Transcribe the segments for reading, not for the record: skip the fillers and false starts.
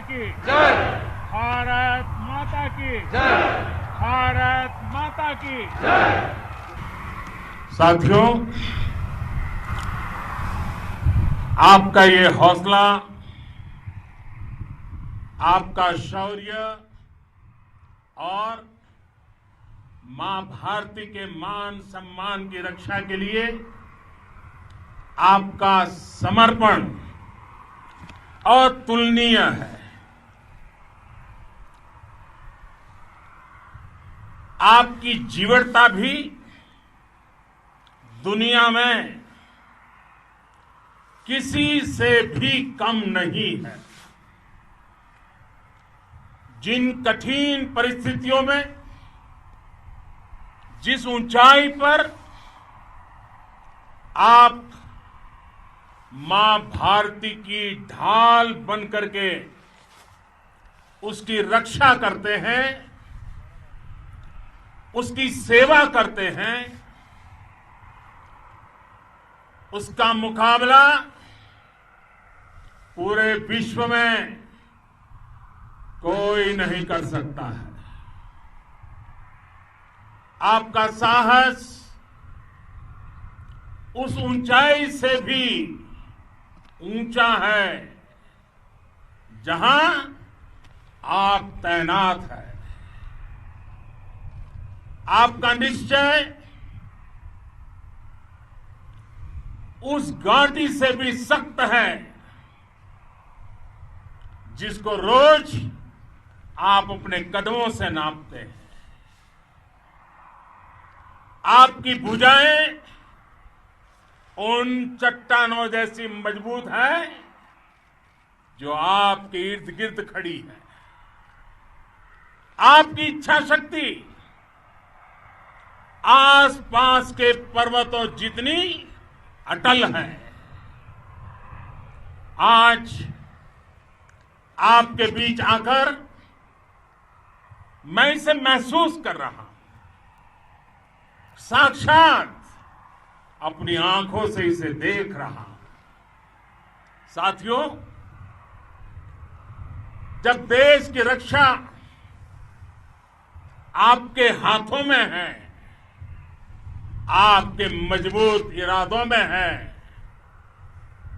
की जय। भारत माता की जय। भारत माता की जय। साथियों, आपका ये हौसला, आपका शौर्य और मां भारती के मान सम्मान की रक्षा के लिए आपका समर्पण अतुलनीय है। आपकी जीवटता भी दुनिया में किसी से भी कम नहीं है। जिन कठिन परिस्थितियों में, जिस ऊंचाई पर आप मां भारती की ढाल बन करके उसकी रक्षा करते हैं, उसकी सेवा करते हैं, उसका मुकाबला पूरे विश्व में कोई नहीं कर सकता है। आपका साहस उस ऊंचाई से भी ऊंचा है जहां आप तैनात हैं। आपका निश्चय उस घाटी से भी सख्त है जिसको रोज आप अपने कदमों से नापते हैं। आपकी भुजाएं उन चट्टानों जैसी मजबूत है जो आपके इर्द गिर्द खड़ी है। आपकी इच्छा शक्ति आसपास के पर्वतों जितनी अटल है। आज आपके बीच आकर मैं इसे महसूस कर रहा हूं, साक्षात अपनी आंखों से इसे देख रहा हूं। साथियों, जब देश की रक्षा आपके हाथों में है, आपके मजबूत इरादों में है,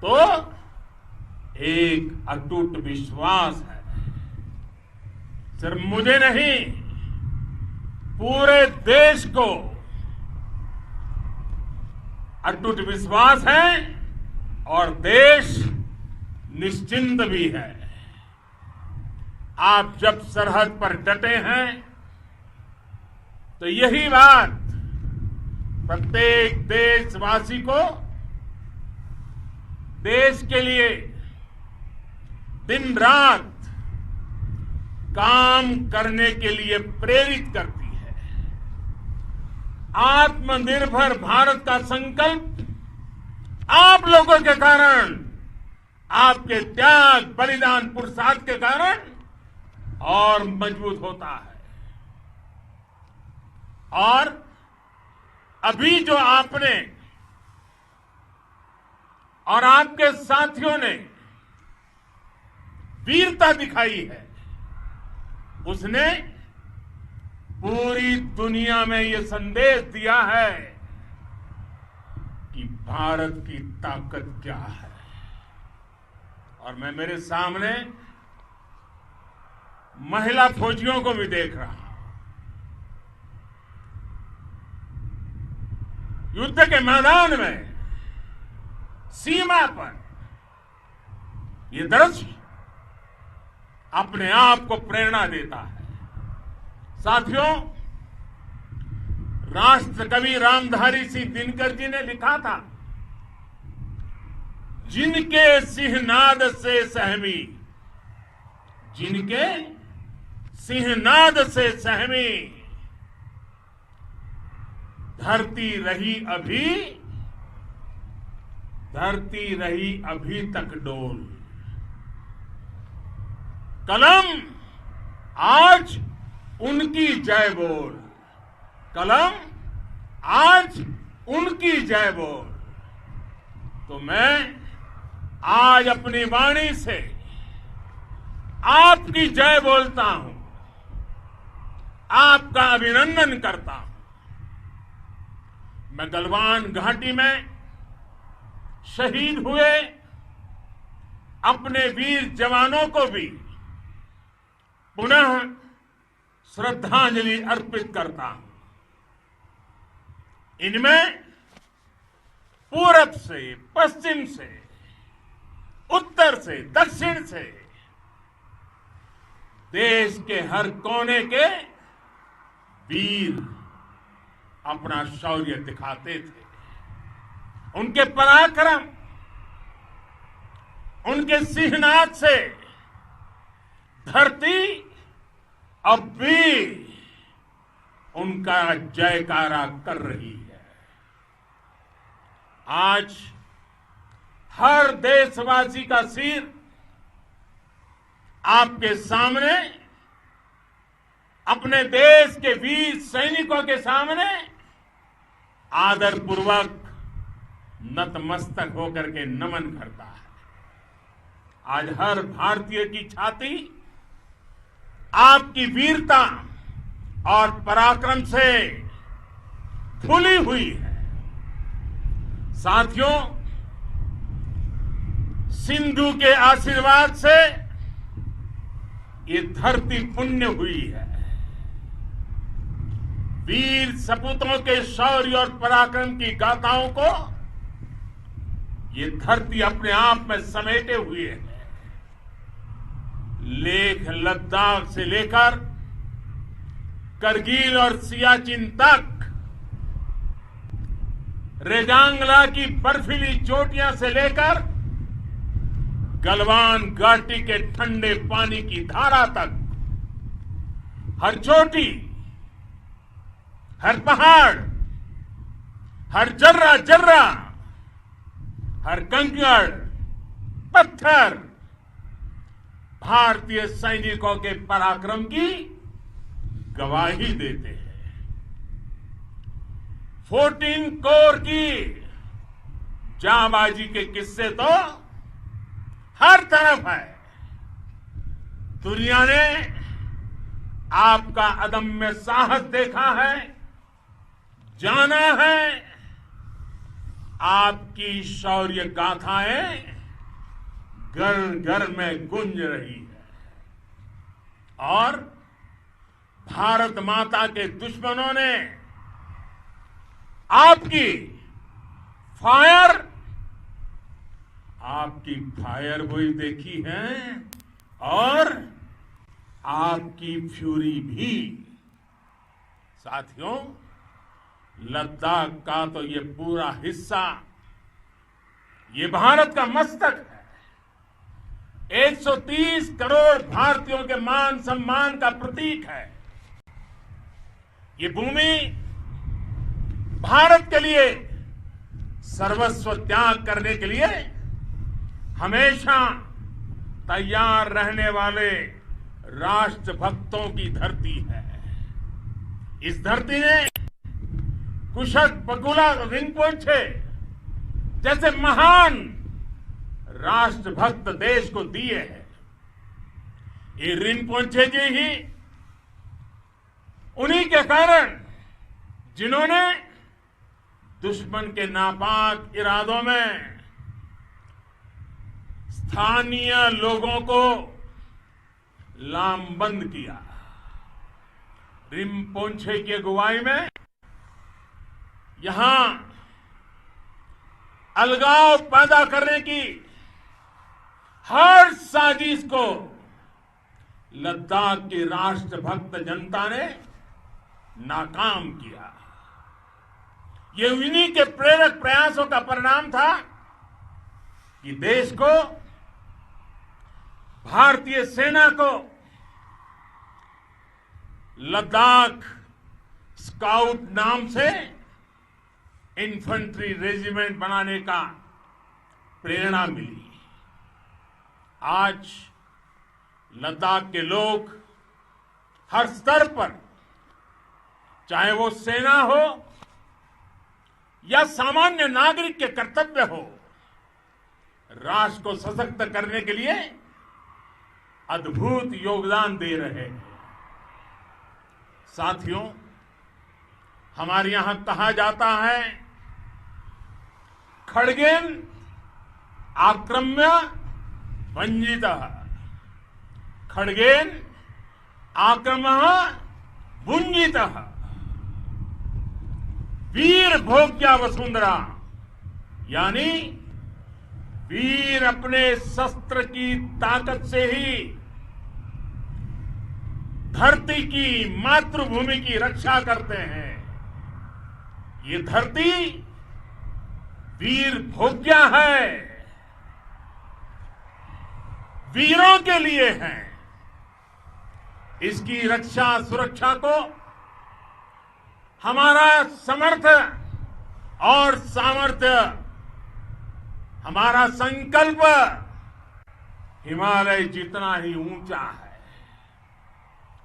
तो एक अटूट विश्वास है। सिर्फ मुझे नहीं, पूरे देश को अटूट विश्वास है और देश निश्चिंत भी है। आप जब सरहद पर डटे हैं तो यही बात प्रत्येक देशवासी को देश के लिए दिन रात काम करने के लिए प्रेरित करती है। आत्मनिर्भर भारत का संकल्प आप लोगों के कारण, आपके त्याग, बलिदान, पुरुषार्थ के कारण और मजबूत होता है। और अभी जो आपने और आपके साथियों ने वीरता दिखाई है, उसने पूरी दुनिया में यह संदेश दिया है कि भारत की ताकत क्या है। और मैं मेरे सामने महिला फौजियों को भी देख रहा हूं। युद्ध के मैदान में, सीमा पर यह दृश्य अपने आप को प्रेरणा देता है। साथियों, राष्ट्रकवि रामधारी सिंह दिनकर जी ने लिखा था, जिनके सिंहनाद से सहमी, जिनके सिंहनाद से सहमी धरती रही अभी तक डोल। कलम आज उनकी जय बोल, कलम आज उनकी जय बोल। तो मैं आज अपनी वाणी से आपकी जय बोलता हूं, आपका अभिनंदन करता हूं। मैं गलवान घाटी में शहीद हुए अपने वीर जवानों को भी पुनः श्रद्धांजलि अर्पित करता हूं। इनमें पूरब से, पश्चिम से, उत्तर से, दक्षिण से देश के हर कोने के वीर अपना शौर्य दिखाते थे। उनके पराक्रम, उनके सिंहनाद से धरती अब भी उनका जयकारा कर रही है। आज हर देशवासी का सिर आपके सामने, अपने देश के वीर सैनिकों के सामने आदरपूर्वक नतमस्तक होकर के नमन करता है। आज हर भारतीय की छाती आपकी वीरता और पराक्रम से फूली हुई है। साथियों, सिंधु के आशीर्वाद से ये धरती पुण्य हुई है। वीर सपूतों के शौर्य और पराक्रम की गाथाओं को ये धरती अपने आप में समेटे हुए है। लेह लद्दाख से लेकर करगिल और सियाचिन तक, रेजांगला की बर्फीली चोटियां से लेकर गलवान घाटी के ठंडे पानी की धारा तक, हर चोटी, हर पहाड़, हर जर्रा जर्रा, हर कंकड़ पत्थर भारतीय सैनिकों के पराक्रम की गवाही देते हैं। 14 कोर की जांबाजी के किस्से तो हर तरफ है। दुनिया ने आपका अदम्य साहस देखा है, जाना है। आपकी शौर्य गाथाएं घर घर में गूंज रही है और भारत माता के दुश्मनों ने आपकी फायर हुई देखी है और आपकी फ्यूरी भी। साथियों, लद्दाख का तो ये पूरा हिस्सा ये भारत का मस्तक है। 130 करोड़ भारतीयों के मान सम्मान का प्रतीक है। ये भूमि भारत के लिए सर्वस्व त्याग करने के लिए हमेशा तैयार रहने वाले राष्ट्रभक्तों की धरती है। इस धरती ने कुशक बकुला रिनपोंछे जैसे महान राष्ट्रभक्त देश को दिए हैं। ये रिनपोंछे जी ही उन्हीं के कारण जिन्होंने दुश्मन के नापाक इरादों में स्थानीय लोगों को लामबंद किया। रिनपोंछे की अगुवाई में यहां अलगाव पैदा करने की हर साजिश को लद्दाख की राष्ट्रभक्त जनता ने नाकाम किया। ये उन्हीं के प्रेरक प्रयासों का परिणाम था कि देश को, भारतीय सेना को लद्दाख स्काउट नाम से इन्फेंट्री रेजिमेंट बनाने का प्रेरणा मिली। आज लद्दाख के लोग हर स्तर पर, चाहे वो सेना हो या सामान्य नागरिक के कर्तव्य हो, राष्ट्र को सशक्त करने के लिए अद्भुत योगदान दे रहे हैं। साथियों, हमारे यहां कहा जाता है, खड्गेन आक्रम्य भंजितः, खड्गेन आक्रम्य भुंजितः, वीर भोग्या वसुंधरा, यानी वीर अपने शस्त्र की ताकत से ही धरती की, मातृभूमि की रक्षा करते हैं। ये धरती वीर भोग्या है, वीरों के लिए है। इसकी रक्षा सुरक्षा को हमारा समर्थ और सामर्थ्य, हमारा संकल्प हिमालय जितना ही ऊंचा है।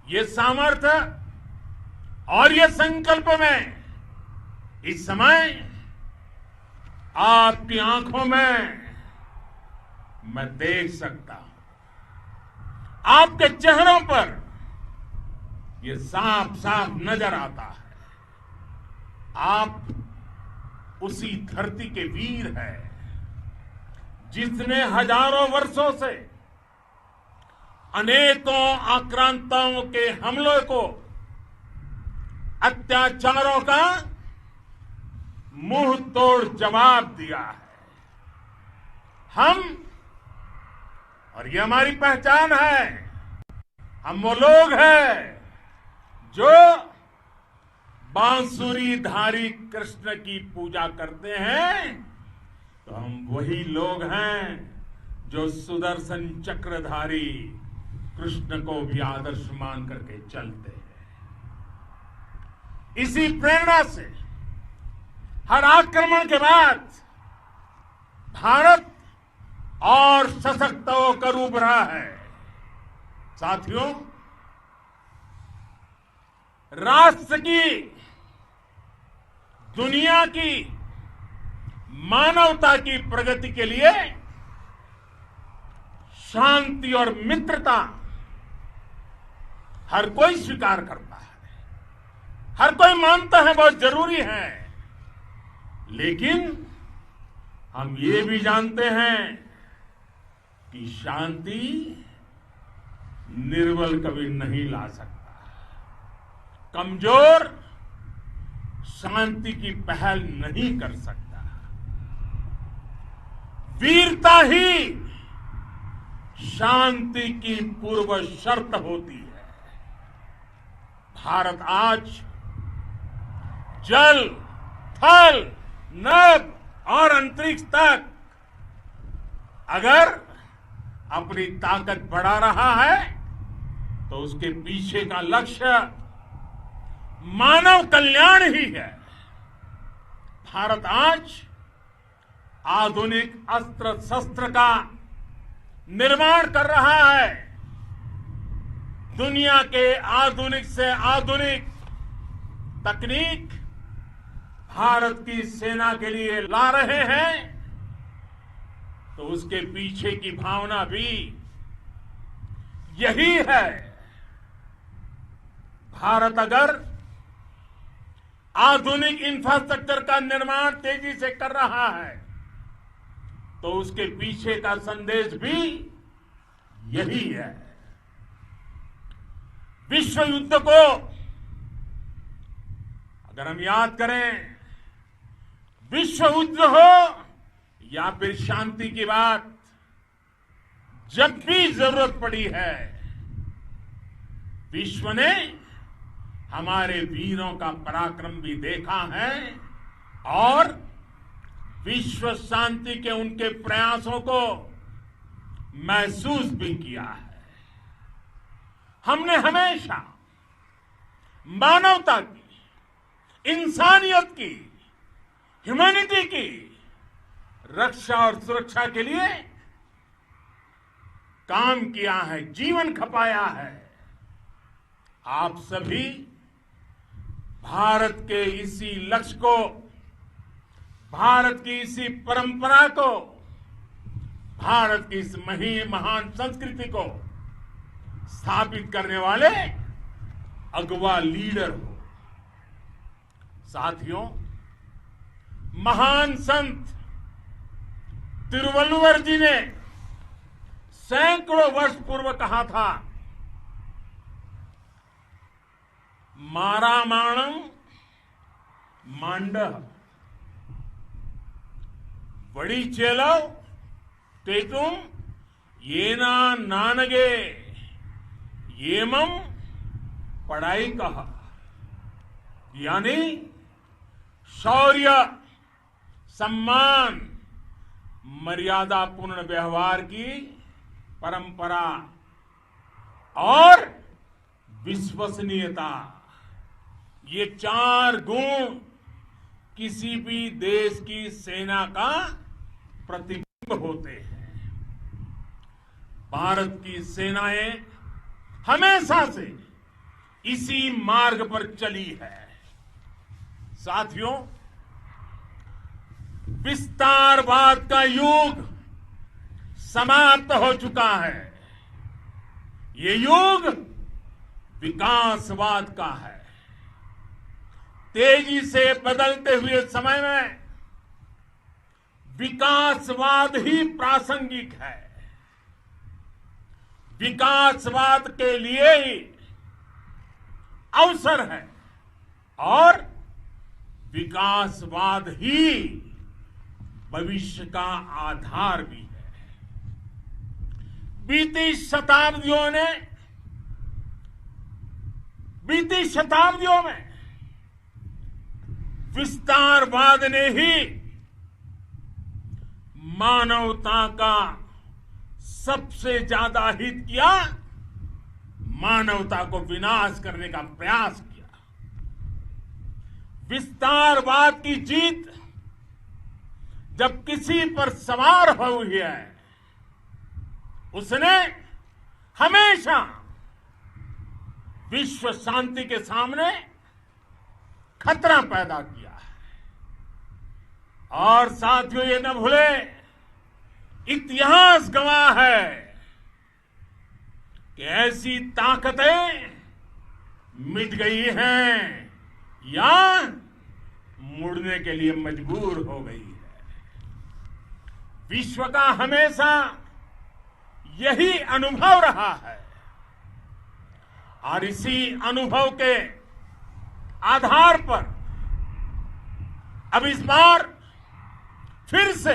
ये सामर्थ्य और ये संकल्प में इस समय आपकी आंखों में मैं देख सकता हूं, आपके चेहरों पर ये साफ साफ नजर आता है। आप उसी धरती के वीर हैं जिसने हजारों वर्षों से अनेकों आक्रांताओं के हमलों को, अत्याचारों का मुंह तोड़ जवाब दिया है। हम, और ये हमारी पहचान है, हम वो लोग हैं जो बांसुरीधारी कृष्ण की पूजा करते हैं, तो हम वही लोग हैं जो सुदर्शन चक्रधारी कृष्ण को भी आदर्श मान करके चलते हैं। इसी प्रेरणा से हर आक्रमण के बाद भारत और सशक्त होकर उभरा है। साथियों, राष्ट्र की, दुनिया की, मानवता की प्रगति के लिए शांति और मित्रता हर कोई स्वीकार करता है, हर कोई मानता है बहुत जरूरी है। लेकिन हम ये भी जानते हैं कि शांति निर्बल कभी नहीं ला सकता। कमजोर शांति की पहल नहीं कर सकता। वीरता ही शांति की पूर्व शर्त होती है। भारत आज जल, थल, नभ और अंतरिक्ष तक अगर अपनी ताकत बढ़ा रहा है तो उसके पीछे का लक्ष्य मानव कल्याण ही है। भारत आज आधुनिक अस्त्र शस्त्र का निर्माण कर रहा है। दुनिया के आधुनिक से आधुनिक तकनीक भारत की सेना के लिए ला रहे हैं, तो उसके पीछे की भावना भी यही है। भारत अगर आधुनिक इंफ्रास्ट्रक्चर का निर्माण तेजी से कर रहा है तो उसके पीछे का संदेश भी यही है। विश्व युद्ध को अगर हम याद करें, विश्व युद्ध हो या फिर शांति की बात, जब भी जरूरत पड़ी है, विश्व ने हमारे वीरों का पराक्रम भी देखा है और विश्व शांति के उनके प्रयासों को महसूस भी किया है। हमने हमेशा मानवता की, इंसानियत की, ह्यूमैनिटी की रक्षा और सुरक्षा के लिए काम किया है, जीवन खपाया है। आप सभी भारत के इसी लक्ष्य को, भारत की इसी परंपरा को, भारत की इस महान संस्कृति को स्थापित करने वाले अगवा लीडर हो। साथियों, महान संत तिरुवल्लुवर जी ने सैकड़ों वर्ष पूर्व कहा था, मारामाणम मांडह वड़ी चेलव तेतुम येना नानगे येमम पढ़ाई कहा। यानी शौर्य, सम्मान, मर्यादापूर्ण व्यवहार की परंपरा और विश्वसनीयता, ये 4 गुण किसी भी देश की सेना का प्रतिबिंब होते हैं। भारत की सेनाएं हमेशा से इसी मार्ग पर चली है। साथियों, विस्तारवाद का युग समाप्त हो चुका है। ये युग विकासवाद का है। तेजी से बदलते हुए समय में विकासवाद ही प्रासंगिक है। विकासवाद के लिए ही अवसर है और विकासवाद ही भविष्य का आधार भी है। बीती शताब्दियों में विस्तारवाद ने ही मानवता का सबसे ज्यादा हित किया, मानवता को विनाश करने का प्रयास किया। विस्तारवाद की जीत जब किसी पर सवार हुई है, उसने हमेशा विश्व शांति के सामने खतरा पैदा किया है। और साथियों, ये न भूले, इतिहास गवाह है कि ऐसी ताकतें मिट गई हैं या मुड़ने के लिए मजबूर हो गई है। विश्व का हमेशा यही अनुभव रहा है और इसी अनुभव के आधार पर अब इस बार फिर से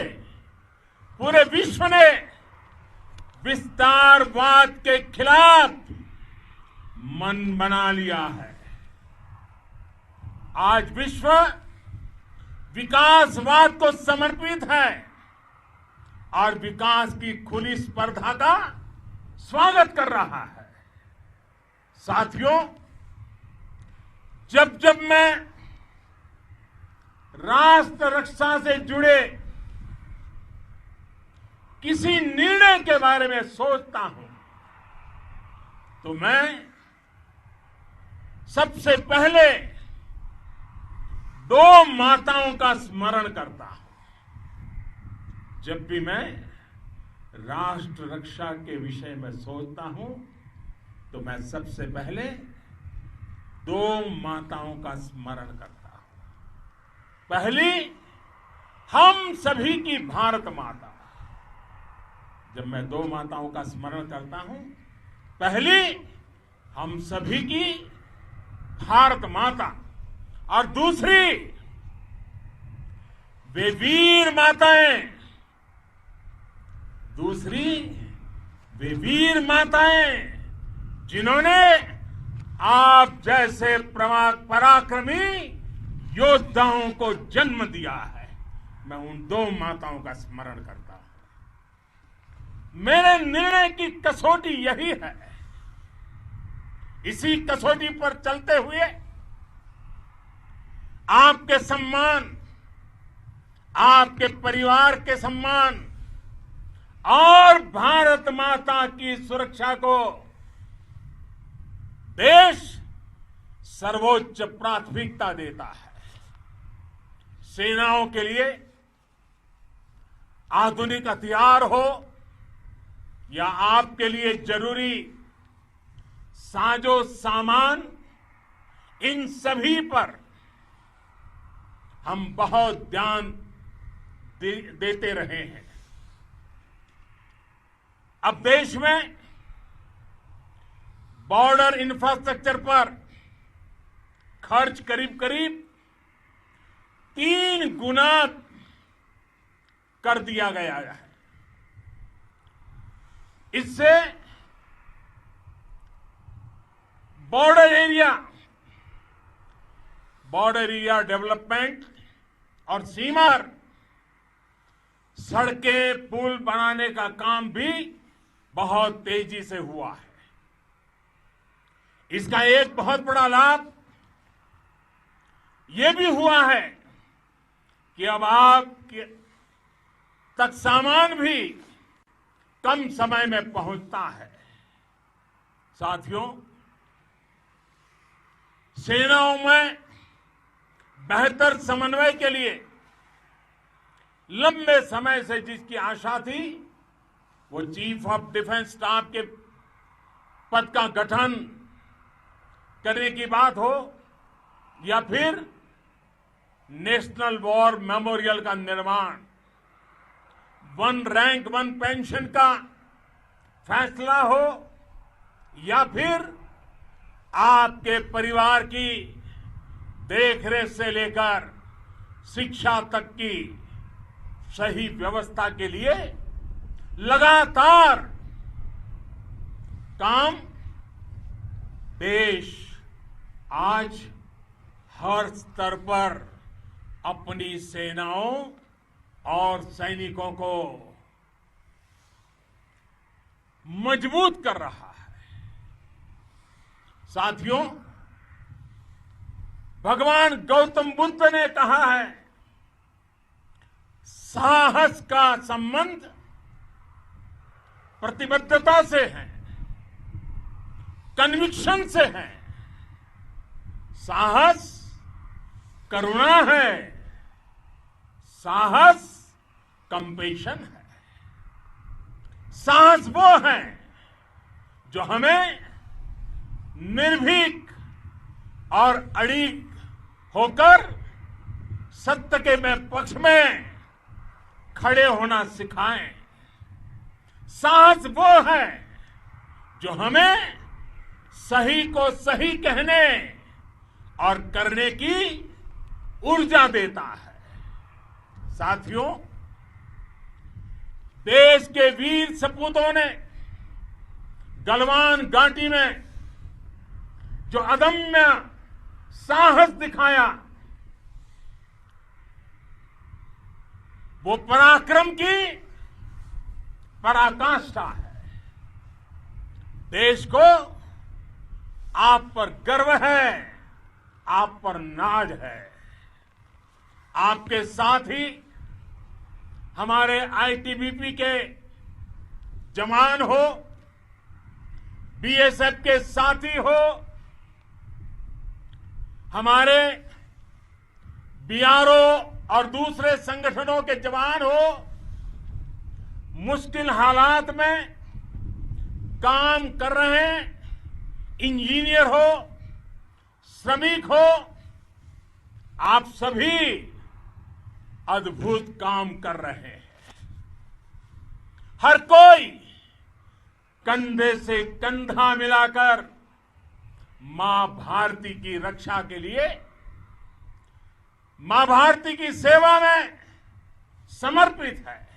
पूरे विश्व ने विस्तारवाद के खिलाफ मन बना लिया है। आज विश्व विकासवाद को समर्पित है और विकास की खुली स्पर्धा का स्वागत कर रहा है। साथियों, जब जब मैं राष्ट्र रक्षा से जुड़े किसी निर्णय के बारे में सोचता हूं तो मैं सबसे पहले 2 माताओं का स्मरण करता हूं। जब भी मैं राष्ट्र रक्षा के विषय में सोचता हूं तो मैं सबसे पहले 2 माताओं का स्मरण करता हूं। पहली, हम सभी की भारत माता। जब मैं 2 माताओं का स्मरण करता हूं, पहली हम सभी की भारत माता और दूसरी वे वीर माताएं, जिन्होंने आप जैसे पराक्रमी योद्धाओं को जन्म दिया है। मैं उन 2 माताओं का स्मरण करता हूं। मेरे निर्णय की कसौटी यही है। इसी कसौटी पर चलते हुए आपके सम्मान, आपके परिवार के सम्मान और भारत माता की सुरक्षा को देश सर्वोच्च प्राथमिकता देता है। सेनाओं के लिए आधुनिक हथियार हो या आपके लिए जरूरी साजो सामान, इन सभी पर हम बहुत ध्यान देते रहे हैं। अब देश में बॉर्डर इंफ्रास्ट्रक्चर पर खर्च करीब करीब 3 गुना कर दिया गया है। इससे बॉर्डर एरिया डेवलपमेंट और सीमा पर सड़कें पुल बनाने का काम भी बहुत तेजी से हुआ है। इसका एक बहुत बड़ा लाभ यह भी हुआ है कि अब आप तक सामान भी कम समय में पहुंचता है। साथियों, सेनाओं में बेहतर समन्वय के लिए लंबे समय से जिसकी आशा थी, वो चीफ ऑफ डिफेंस स्टाफ के पद का गठन करने की बात हो या फिर नेशनल वॉर मेमोरियल का निर्माण, 1 रैंक 1 पेंशन का फैसला हो या फिर आपके परिवार की देखरेख से लेकर शिक्षा तक की सही व्यवस्था के लिए लगातार काम देश आज हर स्तर पर अपनी सेनाओं और सैनिकों को मजबूत कर रहा है। साथियों, भगवान गौतम बुद्ध ने कहा है, साहस का संबंध प्रतिबद्धता से है, कन्विक्शन से है। साहस करुणा है, साहस कंपेशन है। साहस वो है जो हमें निर्भीक और अड़िग होकर सत्य के पक्ष में खड़े होना सिखाएं। साहस वो है जो हमें सही को सही कहने और करने की ऊर्जा देता है। साथियों, देश के वीर सपूतों ने गलवान घाटी में जो अदम्य साहस दिखाया, वो पराक्रम की पराकाष्ठा है। देश को आप पर गर्व है, आप पर नाज है। आपके साथ ही हमारे आईटीबीपी के जवान हो, बीएसएफ के साथी हो, हमारे बीआरओ और दूसरे संगठनों के जवान हो, मुश्किल हालात में काम कर रहे हैं, इंजीनियर हो, श्रमिक हो, आप सभी अद्भुत काम कर रहे हैं। हर कोई कंधे से कंधा मिलाकर मां भारती की रक्षा के लिए, मां भारती की सेवा में समर्पित है।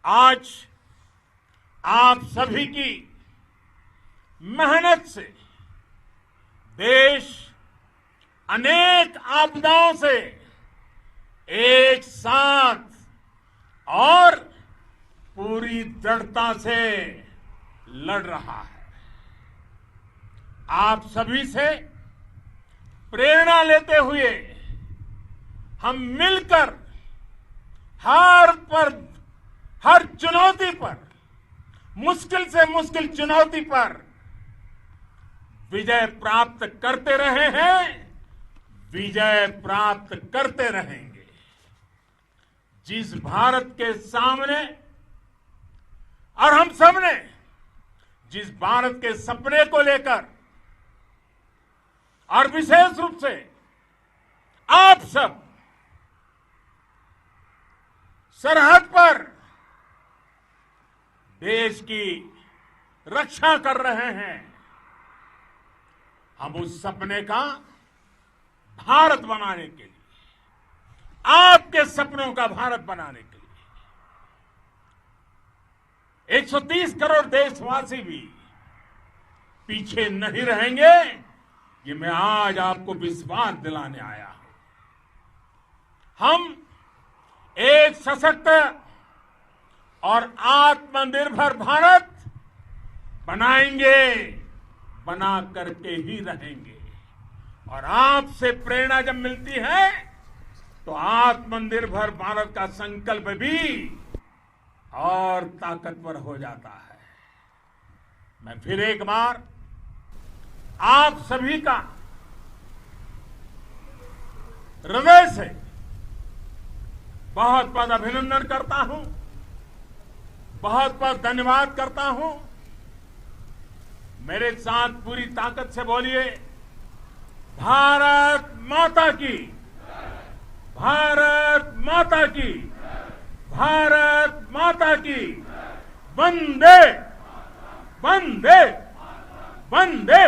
आज आप सभी की मेहनत से देश अनेक आपदाओं से एक साथ और पूरी दृढ़ता से लड़ रहा है। आप सभी से प्रेरणा लेते हुए हम मिलकर हर चुनौती पर, मुश्किल से मुश्किल चुनौती पर विजय प्राप्त करते रहे हैं, विजय प्राप्त करते रहेंगे। जिस भारत के सामने और हम सबने जिस भारत के सपने को लेकर और विशेष रूप से आप सब सरहद पर देश की रक्षा कर रहे हैं, हम उस सपने का भारत बनाने के लिए, आपके सपनों का भारत बनाने के लिए 130 करोड़ देशवासी भी पीछे नहीं रहेंगे, ये मैं आज आपको विश्वास दिलाने आया हूं। हम एक सशक्त और आत्मनिर्भर भारत बनाएंगे, बना करके ही रहेंगे। और आपसे प्रेरणा जब मिलती है तो आत्मनिर्भर भारत का संकल्प भी और ताकतवर हो जाता है। मैं फिर एक बार आप सभी का हृदय से बहुत बहुत अभिनंदन करता हूं, बहुत बहुत धन्यवाद करता हूं। मेरे साथ पूरी ताकत से बोलिए, भारत माता की, भारत माता की, भारत माता की, वंदे वंदे वंदे।